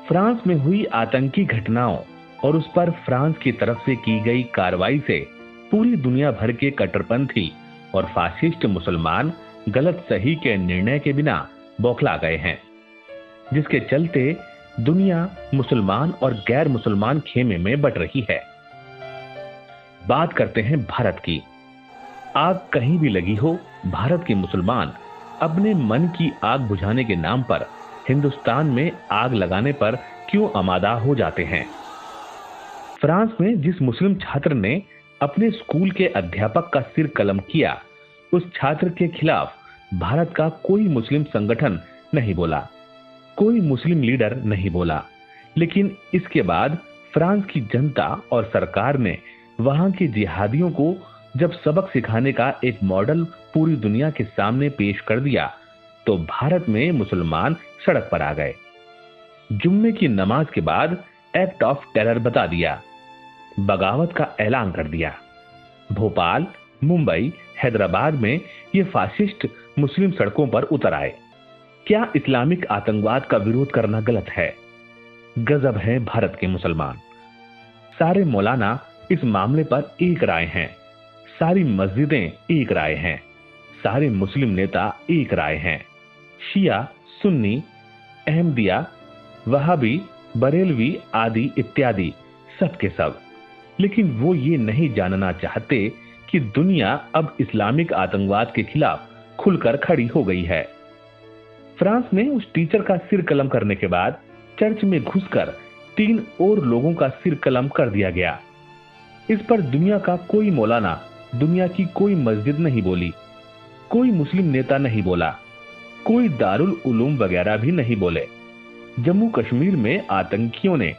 France में हुई आतंकी घटनाओं और उस पर फ्रांस की तरफ से की गई कार्रवाई से पूरी दुनिया भर के कट्टरपंथी और फासिस्ट मुसलमान गलत सही के निर्णय के बिना बौखला गए हैं, जिसके चलते दुनिया मुसलमान और गैर मुसलमान खेमे में बट रही है। बात करते हैं भारत की। आग कहीं भी लगी हो, भारत के मुसलमान अपने मन की आग बुझाने के नाम पर हिंदुस्तान में आग लगाने पर क्यों आमादा हो जाते हैं। फ्रांस में जिस मुस्लिम छात्र ने अपने स्कूल के अध्यापक का सिर कलम किया, उस छात्र के खिलाफ भारत का कोई मुस्लिम संगठन नहीं बोला, कोई मुस्लिम लीडर नहीं बोला। लेकिन इसके बाद फ्रांस की जनता और सरकार ने वहां के जिहादियों को जब सबक सिखाने का एक मॉडल पूरी दुनिया के सामने पेश कर दिया, तो भारत में मुसलमान सड़क पर आ गए। जुम्मे की नमाज के बाद एक्ट ऑफ टेरर बता दिया, बगावत का ऐलान कर दिया। भोपाल, मुंबई, हैदराबाद में ये फासिस्ट मुस्लिम सड़कों पर उतर आए। क्या इस्लामिक आतंकवाद का विरोध करना गलत है? गजब है भारत के मुसलमान। सारे मौलाना इस मामले पर एक राय हैं, सारी मस्जिदें एक राय हैं, सारे मुस्लिम नेता एक राय हैं। शिया, सुन्नी, अहमदिया, वहाबी, बरेलवी आदि इत्यादि सब के सब। लेकिन वो ये नहीं जानना चाहते कि दुनिया अब इस्लामिक आतंकवाद के खिलाफ खुलकर खड़ी हो गई है। फ्रांस में उस टीचर का सिर कलम करने के बाद चर्च में घुसकर 3 और लोगों का सिर कलम कर दिया गया। इस पर दुनिया का कोई मौलाना, दुनिया की कोई मस्जिद नहीं बोली, कोई मुस्लिम नेता नहीं बोला, कोई दारुल उलूम वगैरह भी नहीं बोले। जम्मू कश्मीर में आतंकियों ने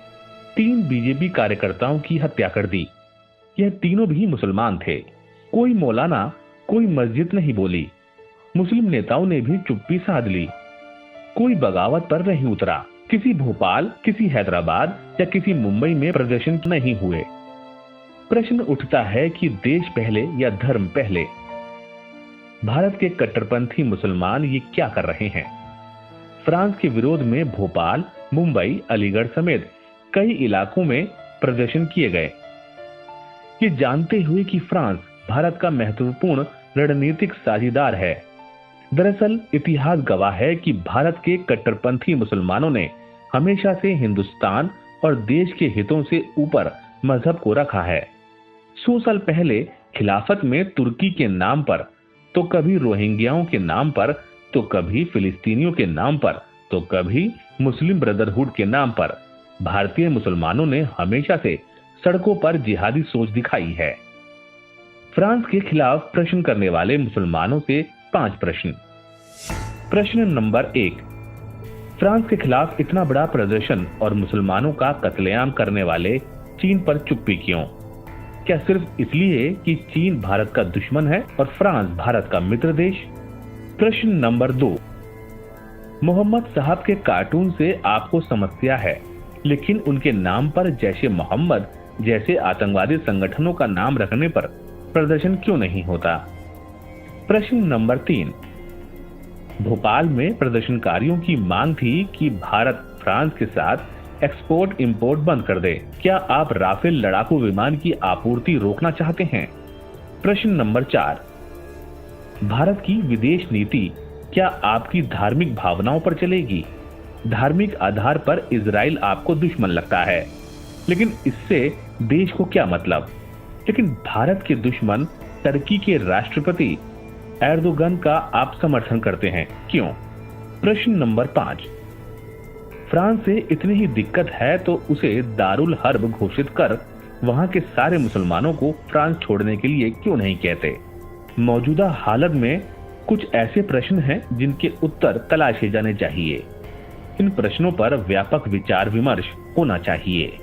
3 बीजेपी कार्यकर्ताओं की हत्या कर दी। यह तीनों भी मुसलमान थे। कोई मौलाना, कोई मस्जिद नहीं बोली, मुस्लिम नेताओं ने भी चुप्पी साध ली। कोई बगावत पर नहीं उतरा। किसी भोपाल, किसी हैदराबाद या किसी मुंबई में प्रदर्शन नहीं हुए। प्रश्न उठता है कि देश पहले या धर्म पहले? भारत के कट्टरपंथी मुसलमान ये क्या कर रहे हैं? फ्रांस के विरोध में भोपाल, मुंबई, अलीगढ़ समेत कई इलाकों में प्रदर्शन किए गए, ये जानते हुए कि फ्रांस भारत का महत्वपूर्ण रणनीतिक साझीदार है। दरअसल इतिहास गवाह है कि भारत के कट्टरपंथी मुसलमानों ने हमेशा से हिंदुस्तान और देश के हितों से ऊपर मजहब को रखा है। 100 साल पहले खिलाफत में तुर्की के नाम पर, तो कभी रोहिंग्याओं के नाम पर, तो कभी फिलिस्तीनियों के नाम पर, तो कभी मुस्लिम ब्रदरहुड के नाम पर भारतीय मुसलमानों ने हमेशा से सड़कों पर जिहादी सोच दिखाई है। फ्रांस के खिलाफ प्रश्न करने वाले मुसलमानों से 5 प्रश्न। प्रश्न नंबर 1, फ्रांस के खिलाफ इतना बड़ा प्रदर्शन और मुसलमानों का कत्लेआम करने वाले चीन पर चुप्पी क्यों? क्या सिर्फ इसलिए कि चीन भारत का दुश्मन है और फ्रांस भारत का मित्र देश? प्रश्न नंबर 2, मोहम्मद साहब के कार्टून से आपको समस्या है, लेकिन उनके नाम पर जैसे मोहम्मद जैसे आतंकवादी संगठनों का नाम रखने पर प्रदर्शन क्यों नहीं होता? प्रश्न नंबर 3, भोपाल में प्रदर्शनकारियों की मांग थी कि भारत फ्रांस के साथ एक्सपोर्ट इंपोर्ट बंद कर दे। क्या आप राफेल लड़ाकू विमान की आपूर्ति रोकना चाहते हैं? प्रश्न नंबर 4, भारत की विदेश नीति क्या आपकी धार्मिक भावनाओं पर चलेगी? धार्मिक आधार पर इजराइल आपको दुश्मन लगता है, लेकिन इससे देश को क्या मतलब? लेकिन भारत के दुश्मन टर्की के राष्ट्रपति एर्दोगन का आप समर्थन करते हैं, क्यों? प्रश्न नंबर 5, फ्रांस से इतनी ही दिक्कत है तो उसे दारुल हर्ब घोषित कर वहां के सारे मुसलमानों को फ्रांस छोड़ने के लिए क्यों नहीं कहते? मौजूदा हालत में कुछ ऐसे प्रश्न हैं जिनके उत्तर तलाशे जाने चाहिए। इन प्रश्नों पर व्यापक विचार विमर्श होना चाहिए।